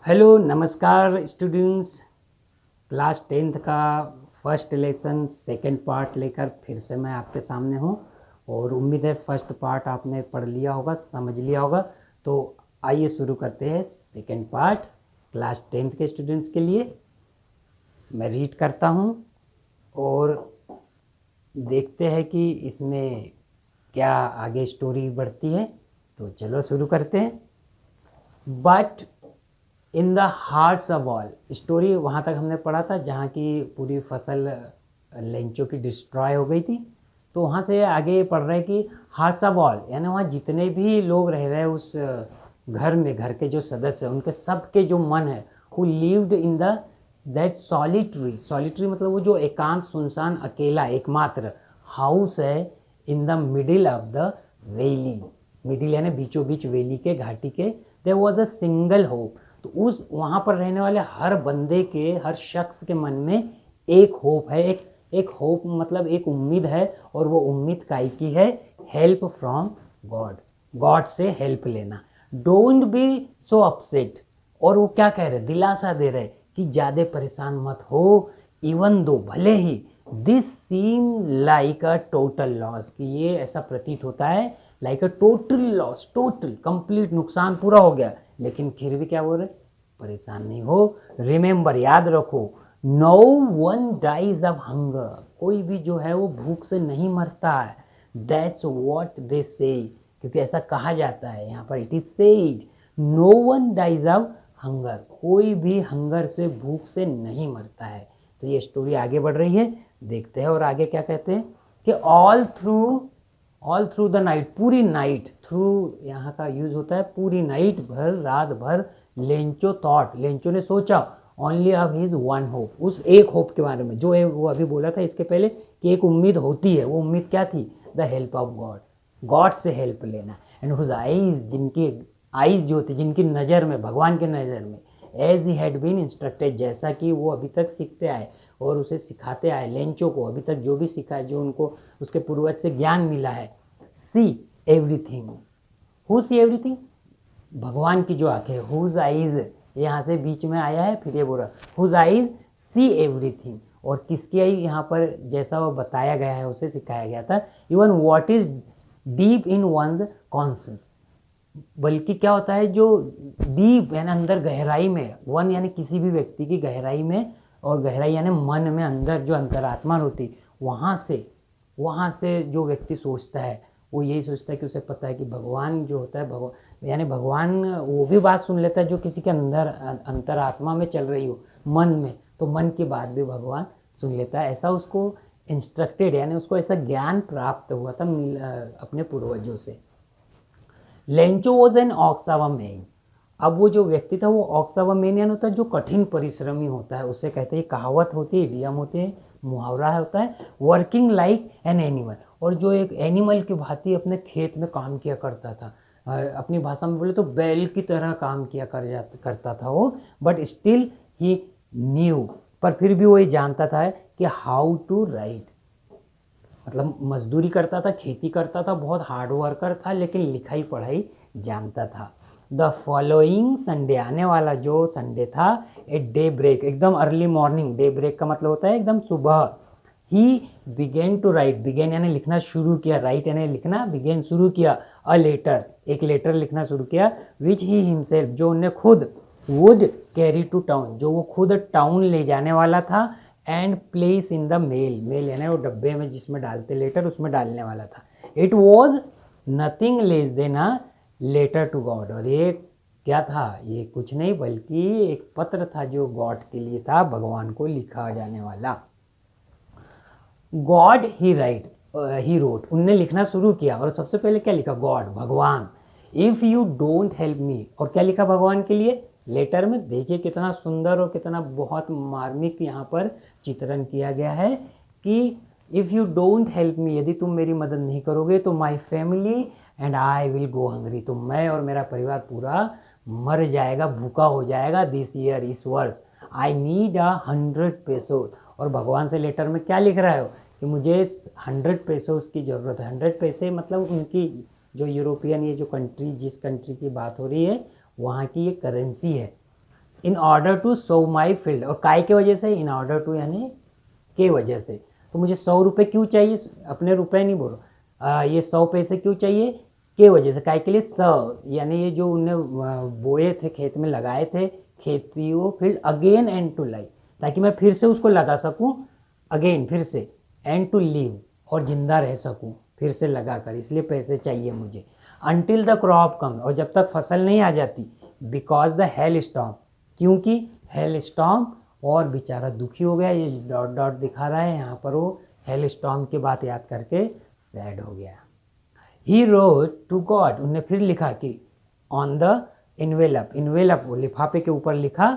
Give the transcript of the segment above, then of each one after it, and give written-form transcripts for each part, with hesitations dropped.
Hello नमस्कार students. Class 10th का first lesson second part लेकर फिर से मैं आपके सामने हूँ और उम्मीद है फर्स्ट पार्ट आपने पढ़ लिया होगा, समझ लिया होगा। तो आइए शुरू करते हैं सेकंड पार्ट क्लास 10th के स्टूडेंट्स के लिए। मैं रीड करता हूँ और देखते हैं कि इसमें क्या आगे स्टोरी बढ़ती है। तो चलो शुरू करते हैं। But in the hearts of all, story वहाँ तक हमने पढ़ा था जहाँ की पूरी फसल लेंचों की डिस्ट्रॉय हो गई थी। तो वहाँ से आगे पढ़ रहे हैं कि हार्ट्स ऑफ ऑल यानी वहाँ जितने भी लोग रह रहे हैं उस घर में, घर के जो सदस्य हैं उनके सबके जो मन है who lived in the that solitary, solitary मतलब वो जो एकांत सुनसान अकेला एकमात्र हाउस है in the middle of the valley. Middle यानी बीचों बीच वैली के, घाटी के। There was a single hope, तो उस वहाँ पर रहने वाले हर बंदे के, हर शख्स के मन में एक होप है, एक होप मतलब एक उम्मीद है। और वो उम्मीद काई की है? हेल्प फ्रॉम गॉड, गॉड से हेल्प लेना। डोंट बी सो अपसेट, और वो क्या कह रहे, दिलासा दे रहे कि ज़्यादा परेशान मत हो। इवन दो, भले ही this seem like a total loss, कि ये ऐसा प्रतीत होता है like a total loss, total complete नुकसान पूरा हो गया, लेकिन फिर भी क्या बोल रहे, परेशान नहीं हो। रिमेंबर, याद रखो, no one dies of hunger, कोई भी जो है वो भूख से नहीं मरता है। दैट्स व्हाट दे से, क्योंकि ऐसा कहा जाता है यहाँ पर, it is said no one dies of hunger, कोई भी हंगर से, भूख से नहीं मरता है। तो ये स्टोरी आगे बढ़ रही है, देखते हैं और आगे क्या कहते हैं कि ऑल थ्रू द नाइट, पूरी नाइट, थ्रू यहाँ का यूज होता है पूरी नाइट भर, रात भर। लेंचो थॉट, लेंचो ने सोचा, only of his one hope, उस एक होप के बारे में जो है वो अभी बोला था इसके पहले कि एक उम्मीद होती है। वो उम्मीद क्या थी? The help of God, God से हेल्प लेना। एंड हुज आईज, जिनकी आईज जो थी, जिनकी नज़र में, भगवान के नज़र में, as he had been instructed, जैसा कि वो अभी तक सीखते आए और उसे सिखाते आए, लेंचो को अभी तक जो भी सीखा है, जो उनको उसके पूर्वज से ज्ञान मिला है। See everything, who see everything, भगवान की जो आंखें, हुज आईज, यहाँ से बीच में आया है, फिर ये बोल रहा हुज आईज सी एवरीथिंग, और किसकी आई यहाँ पर, जैसा वो बताया गया है उसे सिखाया गया था। Even what is deep in one's conscious, बल्कि क्या होता है जो डीप यानी अंदर गहराई में, वन यानी किसी भी व्यक्ति की गहराई में, और गहराई यानी मन में, अंदर जो अंतरात्मा होती, वहाँ से जो व्यक्ति सोचता है वो यही सोचता है कि उसे पता है कि भगवान जो होता है, भगवान यानी भगवान वो भी बात सुन लेता है जो किसी के अंदर अंतरात्मा में चल रही हो, मन में, तो मन की बात भी भगवान सुन लेता है। ऐसा उसको इंस्ट्रक्टेड, यानी उसको ऐसा ज्ञान प्राप्त हुआ था अपने पूर्वजों से। लेंचो वॉज एन ऑक्सावा मैन, अब वो जो व्यक्ति था वो ऑक्सावा मैन यानी होता है जो कठिन परिश्रमी होता है, उसे कहते हैं, कहावत होती है, इडियम होती है, मुहावरा होता है, वर्किंग लाइक एन एनिमल, और जो एक एनिमल की भांति अपने खेत में काम किया करता था। अपनी भाषा में बोले तो बैल की तरह काम किया करता था वो। बट स्टिल ही न्यू, पर फिर भी वो ये जानता था कि हाउ टू राइट, मतलब मजदूरी करता था, खेती करता था, बहुत हार्ड वर्कर था, लेकिन लिखाई पढ़ाई जानता था। द फॉलोइंग संडे, आने वाला जो संडे था, ए डे ब्रेक, एकदम अर्ली मॉर्निंग, डे ब्रेक का मतलब होता है एकदम सुबह, he began to write, began यानी लिखना शुरू किया, राइट यानी लिखना, बिगेन शुरू किया, अ लेटर, एक लेटर लिखना शुरू किया, विच ही हिमसेल्फ, जो उन्हें खुद, वुड कैरी टू टाउन, जो वो खुद टाउन ले जाने वाला था, and place in the mail, mail यानी वो डब्बे में जिसमें डालते लेटर, उसमें डालने वाला था। It was nothing less than a letter to God, और ये क्या था, ये कुछ नहीं बल्कि एक पत्र था जो गॉड के लिए था, भगवान को लिखा जाने वाला। God he right, he wrote, उनने लिखना शुरू किया, और सबसे पहले क्या लिखा? गॉड, भगवान। If you don't help me, और क्या लिखा भगवान के लिए लेटर में? देखिए कितना सुंदर और कितना बहुत मार्मिक यहाँ पर चित्रण किया गया है कि if you don't help me, यदि तुम मेरी मदद नहीं करोगे तो my family and I will go hungry, तो मैं और मेरा परिवार पूरा मर जाएगा, भूखा हो जाएगा, दिस ईयर, इस वर्ष। आई नीड 100 पेसो, और भगवान से लेटर में क्या लिख रहा हो कि मुझे 100 पेसोस की ज़रूरत है। 100 पैसे मतलब उनकी जो यूरोपियन, ये जो कंट्री, जिस कंट्री की बात हो रही है वहाँ की ये करेंसी है। In order to sow my field, और काय के वजह से, इन ऑर्डर टू यानी के वजह से। तो मुझे 100 रुपये क्यों चाहिए, अपने रुपए नहीं बोलो, ये 100 पैसे क्यों चाहिए, के वजह से, काय के लिए, यानी ये जो उन्हें बोए थे, खेत में लगाए थे, खेती वो field again and to life, ताकि मैं फिर से उसको लगा सकूं, अगेन फिर से, एंड टू लिव और जिंदा रह सकूं फिर से लगा कर, इसलिए पैसे चाहिए मुझे। अनटिल द क्रॉप कम, और जब तक फसल नहीं आ जाती, बिकॉज द हेल स्टॉर्म, क्योंकि हेल स्टॉर्म, और बेचारा दुखी हो गया, ये डॉट डॉट दिखा रहा है यहाँ पर, वो हेल स्टॉर्म की बात याद करके सैड हो गया। ही रोट टू गॉड, उन्हें फिर लिखा कि ऑन द इन्वेलप, इन्वेलप वो लिफाफे के ऊपर लिखा,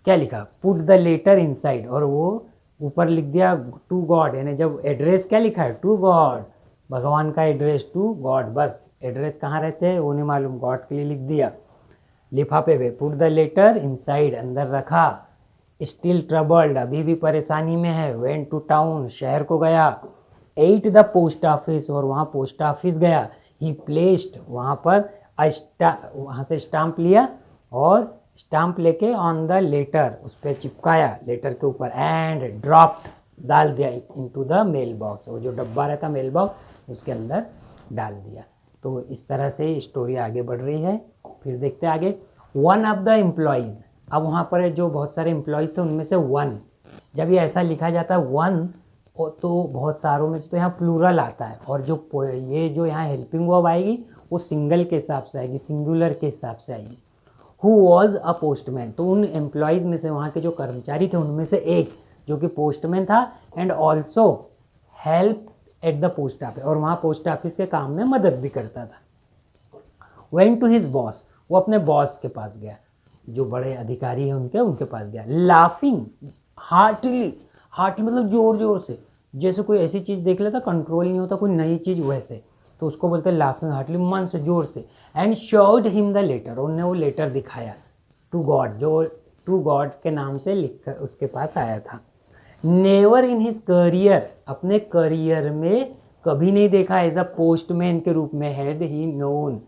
क्या लिखा, पुट द लेटर इनसाइड, और वो ऊपर लिख दिया टू गॉड, यानी जब एड्रेस क्या लिखा है, टू गॉड, भगवान का एड्रेस टू गॉड, बस एड्रेस कहाँ रहते हैं वो नहीं मालूम, गॉड के लिए लिख दिया लिफाफे पे, पुट द लेटर इनसाइड, अंदर रखा। स्टिल ट्रबल्ड, अभी भी परेशानी में है, वेंट टू टाउन, शहर को गया। एट द पोस्ट ऑफिस, और वहाँ पोस्ट ऑफिस गया। ही प्लेस्ड, वहाँ पर वहाँ से स्टाम्प लिया, और स्टाम्प लेके ऑन द लेटर, उस पर चिपकाया लेटर के ऊपर, एंड ड्रॉप्ड, डाल दिया इनटू द मेल बॉक्स, वो जो डब्बा रहता मेल बॉक्स उसके अंदर डाल दिया। तो इस तरह से स्टोरी आगे बढ़ रही है। फिर देखते हैं आगे। वन ऑफ द एम्प्लॉयज़, अब वहाँ पर जो बहुत सारे एम्प्लॉयज़ थे उनमें से वन, जब ये ऐसा लिखा जाता है वन, तो बहुत सारों में से तो यहाँ प्लूरल आता है, और जो ये जो यहाँ हेल्पिंग वर्ब आएगी वो सिंगल के हिसाब से आएगी, सिंगुलर के हिसाब से आएगी। हु वॉज अ पोस्टमैन, तो उन एम्प्लॉयज़ में से, वहाँ के जो कर्मचारी थे उनमें से एक जो कि पोस्टमैन था, and also help at the post office, और वहाँ पोस्ट ऑफिस के काम में मदद भी करता था। वेंट टू हिज बॉस, वो अपने बॉस के पास गया, जो बड़े अधिकारी हैं उनके पास गया। लाफिंग हार्टली, हार्टली मतलब जोर जोर से, जैसे कोई ऐसी चीज़ देख लेता कंट्रोल नहीं होता, कोई नई चीज़ वैसे, तो उसको बोलते हैं लाफिंग हार्टली, मन से जोर से। And showed him the letter, उन्हें वो लेटर दिखाया टू गॉड, जो टू गॉड के नाम से लिखकर उसके पास आया था। नेवर इन हिज करियर, अपने करियर में कभी नहीं देखा एज अ पोस्टमैन के रूप में, had he known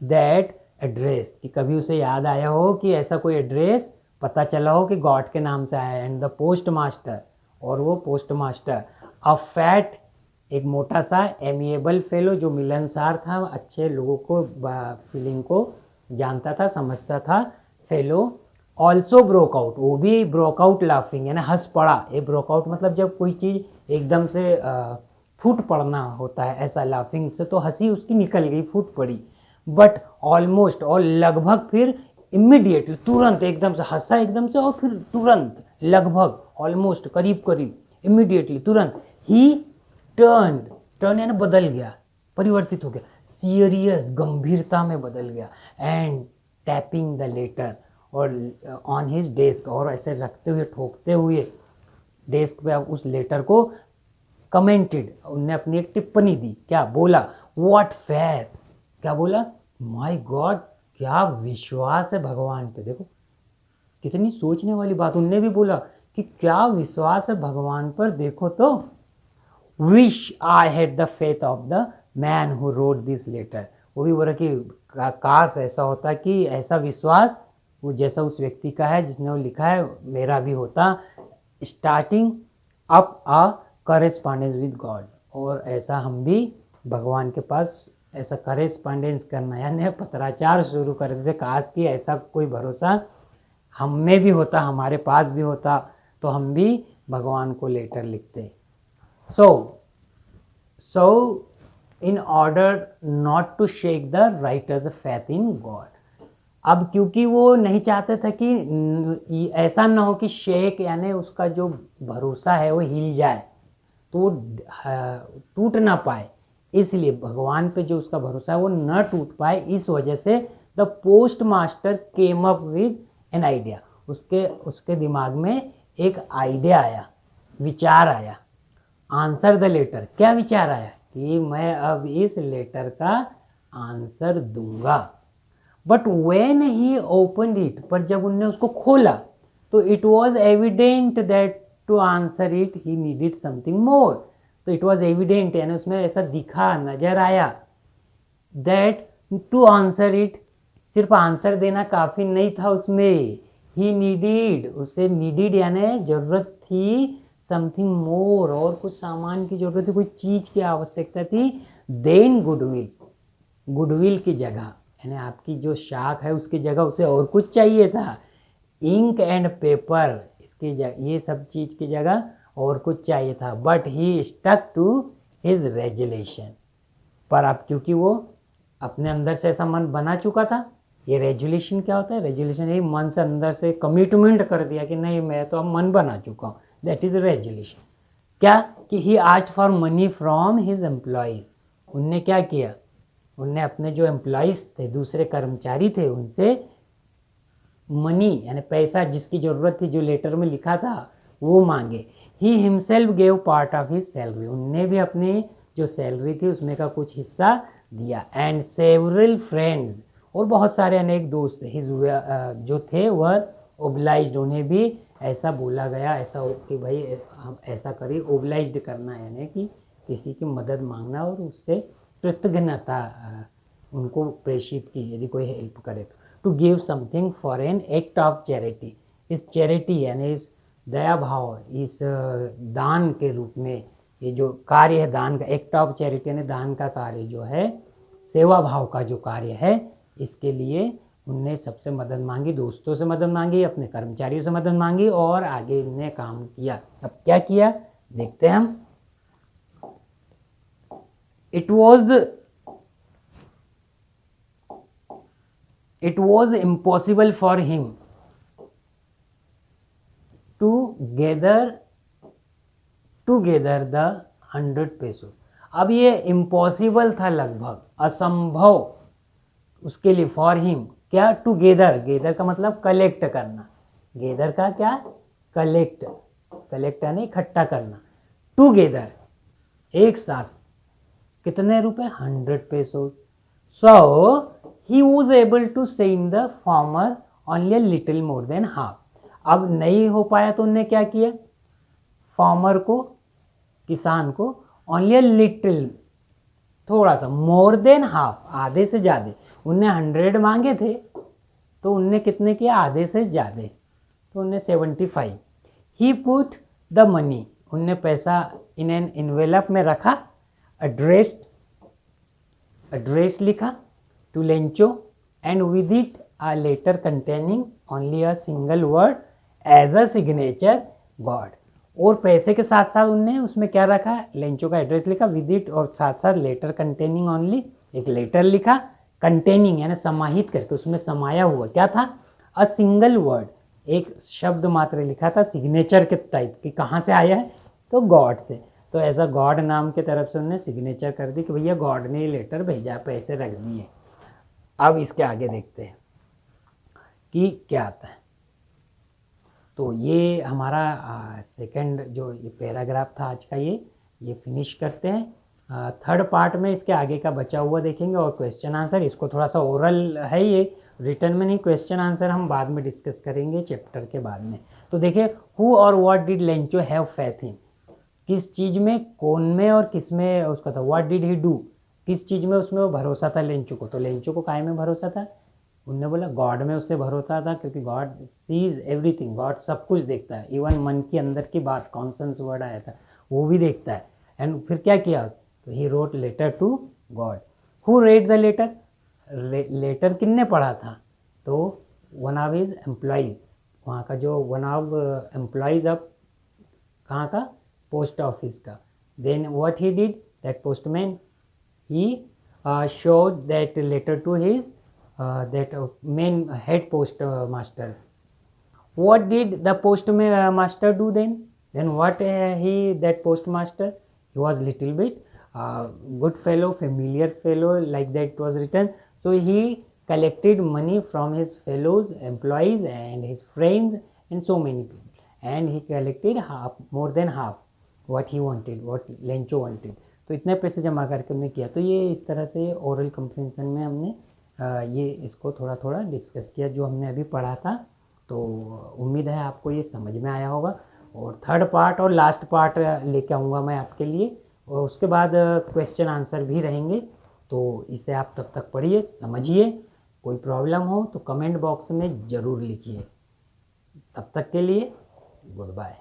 that address, कि कभी उसे याद आया हो कि ऐसा कोई एड्रेस पता चला हो कि गॉड के नाम से आया। एंड द पोस्ट मास्टर, और वो पोस्ट मास्टर, अ फैट, एक मोटा सा, एमिएबल फेलो, जो मिलनसार था, अच्छे लोगों को फीलिंग को जानता था, समझता था, फेलो। ऑल्सो ब्रोकआउट, वो भी ब्रोकआउट लाफिंग, यानी हंस पड़ा। ये ब्रोकआउट मतलब जब कोई चीज़ एकदम से फूट पड़ना होता है, ऐसा लाफिंग से तो हंसी उसकी निकल गई, फूट पड़ी। बट ऑलमोस्ट, और लगभग, फिर इमीडिएटली, तुरंत एकदम से हंसा एकदम से, और फिर तुरंत, लगभग, ऑलमोस्ट, करीब करीब, इमीडिएटली, तुरंत। ही टर्न यानी बदल गया, परिवर्तित हो गया, सीरियस, गंभीरता में बदल गया। एंड टैपिंग द लेटर, और ऑन हिज डेस्क, और ऐसे रखते हुए, ठोकते हुए डेस्क पे उस लेटर को कमेंटेड, उनने अपनी एक टिप्पणी दी, क्या बोला, व्हाट फेथ, क्या बोला, माय गॉड, क्या विश्वास है भगवान पे। देखो कितनी सोचने वाली बात, उनने भी बोला कि क्या विश्वास है भगवान पर, देखो तो। Wish I had the faith of the man who wrote this letter, वो भी बोला कि काश ऐसा होता, कि ऐसा विश्वास वो जैसा उस व्यक्ति का है जिसने वो लिखा है, मेरा भी होता। Starting up a correspondence with God, और ऐसा हम भी भगवान के पास ऐसा करेस्पॉन्डेंस करना, यानी पत्राचार शुरू कर देते, काश कि ऐसा कोई भरोसा हम में भी होता, हमारे पास भी होता, तो हम भी भगवान को लेटर लिखते। So in order not to shake the writer's faith in God, अब क्योंकि वो नहीं चाहते थे कि ऐसा ना हो कि शेक यानी उसका जो भरोसा है वो हिल जाए, तो वो टूट ना पाए, इसलिए भगवान पे जो उसका भरोसा है वो न टूट पाए, इस वजह से the post master came up with an idea, उसके दिमाग में एक आइडिया आया, विचार आया। आंसर द लेटर, क्या विचार आया कि मैं अब इस लेटर का आंसर दूंगा। But when he opened it, पर जब उनने उसको खोला तो it was evident that to answer it he needed something more, तो इट वॉज एविडेंट यानी उसमें ऐसा दिखा, नजर आया, दैट टू आंसर इट सिर्फ आंसर देना काफ़ी नहीं था उसमें, ही नीडिड, उसे नीडिड यानी ज़रूरत थी समथिंग मोर, और कुछ सामान की ज़रूरत थी, कोई चीज़ की आवश्यकता थी, देन गुडविल, गुडविल की जगह यानी आपकी जो शाख है उसकी जगह उसे और कुछ चाहिए था, इंक एंड पेपर इसकी जगह, ये सब चीज़ की जगह और कुछ चाहिए था, but he stuck to his resolution, पर अब क्योंकि वो अपने अंदर से ऐसा मन बना चुका था, ये रेजुलेशन क्या होता है, रेजुलेशन यही मन से अंदर से कमिटमेंट कर दिया कि नहीं मैं तो अब मन बना चुका हूँ, दैट इज रेजुलेशन। क्या कि he asked for money from his employees, उनने क्या किया, उनने अपने जो एम्प्लॉयज थे, दूसरे कर्मचारी थे, उनसे मनी यानी पैसा जिसकी ज़रूरत थी, जो लेटर में लिखा था वो मांगे। He himself gave part of his salary, उनने भी अपनी जो सैलरी थी उसमें का कुछ हिस्सा दिया। एंड सेवरल फ्रेंड्स, और बहुत सारे अनेक दोस्त हिज जो थे वह ओब्लाइज्ड, उन्हें भी ऐसा बोला गया, ऐसा कि भाई हम ऐसा करिए, ओब्लाइज्ड करना यानी कि किसी की मदद मांगना और उससे कृतज्ञता उनको प्रेषित की यदि कोई हेल्प करे तो, to give something for an act of charity, इस चैरिटी यानी इस दया भाव, इस दान के रूप में, ये जो कार्य है दान का, एक्ट ऑफ चैरिटी यानी दान का कार्य जो है, सेवा भाव का जो कार्य है, इसके लिए उनने सबसे मदद मांगी, दोस्तों से मदद मांगी, अपने कर्मचारियों से मदद मांगी और आगे इनने काम किया। अब क्या किया देखते हैं हम। It was impossible for him to gather the 100 pesos। अब ये इम्पॉसिबल था, लगभग असंभव उसके लिए, फॉर हिम क्या, टुगेदर, गेदर का मतलब कलेक्ट करना, गेदर का क्या, कलेक्ट, कलेक्ट यानी इकट्ठा करना, टुगेदर एक साथ, कितने रुपए, 100 pesos. So he was able to send the farmer only little more than half. अब नहीं हो पाया तो उन्होंने क्या किया, फार्मर को, किसान को, ओनली लिटिल, थोड़ा सा, मोर देन हाफ, आधे से ज़्यादा, उनने 100 मांगे थे तो उनने कितने किया, आधे से ज़्यादा, तो उनने 75। ही पुट द मनी, उनने पैसा इन एन एनवेलप में रखा, एड्रेस लिखा to Lencho, and with it a letter containing only a single word as a signature God. और पैसे के साथ साथ उनने उसमें क्या रखा, लेंचो का एड्रेस लिखा, विद इट, और साथ साथ लेटर कंटेनिंग ओनली, एक लेटर लिखा, कंटेनिंग यानी समाहित करके, उसमें समाया हुआ क्या था, अ सिंगल वर्ड, एक शब्द मात्र लिखा था, सिग्नेचर के टाइप की, कहाँ से आया है तो गॉड से, तो ऐसा गॉड नाम की तरफ से उन्होंने सिग्नेचर कर दी कि भैया गॉड ने लेटर भेजा, पैसे रख दिए। अब इसके आगे देखते हैं कि क्या आता है। तो ये हमारा सेकंड जो ये पैराग्राफ था आज का, ये फिनिश करते हैं। थर्ड पार्ट में इसके आगे का बचा हुआ देखेंगे और क्वेश्चन आंसर, इसको थोड़ा सा ओरल है, ये रिटर्न में नहीं, क्वेश्चन आंसर हम बाद में डिस्कस करेंगे चैप्टर के बाद में। तो देखिए, हु और what did Lencho have faith in, किस चीज़ में, कौन में और किस में उसका था, व्हाट डिड ही डू, किस चीज़ में उसमें वो भरोसा था लेंचो को, तो लेंचो को काय में भरोसा था, उनने बोला गॉड में उससे भरोसा था, क्योंकि गॉड सीज एवरीथिंग, गॉड सब कुछ देखता है, इवन मन के अंदर की बात, कॉन्सेंस वर्ड आया था वो भी देखता है। एंड फिर क्या किया, तो he wrote letter to God. Who read the letter, letter किसने पढ़ा था, तो वन ऑफ हिज एम्प्लॉइज, वहाँ का जो वन ऑफ एम्प्लॉइज ऑफ कहाँ का, पोस्ट ऑफिस का। Then what he did, that postman, he showed that letter to his that main head postmaster. What did the postmaster do then? Then what that postmaster, he was little bit good fellow, familiar fellow, like that was written. So he collected money from his fellows, employees and his friends and so many people, and he collected half, more than half what he wanted, what Lencho wanted. तो इतने पैसे जमा करके हमने किया। तो ये इस तरह से ओरल कंप्रीहेंशन में हमने ये इसको थोड़ा थोड़ा डिस्कस किया जो हमने अभी पढ़ा था। तो उम्मीद है आपको ये समझ में आया होगा। और थर्ड पार्ट और लास्ट पार्ट लेके आऊँगा मैं आपके लिए, और उसके बाद क्वेश्चन आंसर भी रहेंगे। तो इसे आप तब तक पढ़िए, समझिए, कोई प्रॉब्लम हो तो कमेंट बॉक्स में ज़रूर लिखिए। तब तक के लिए गुड बाय।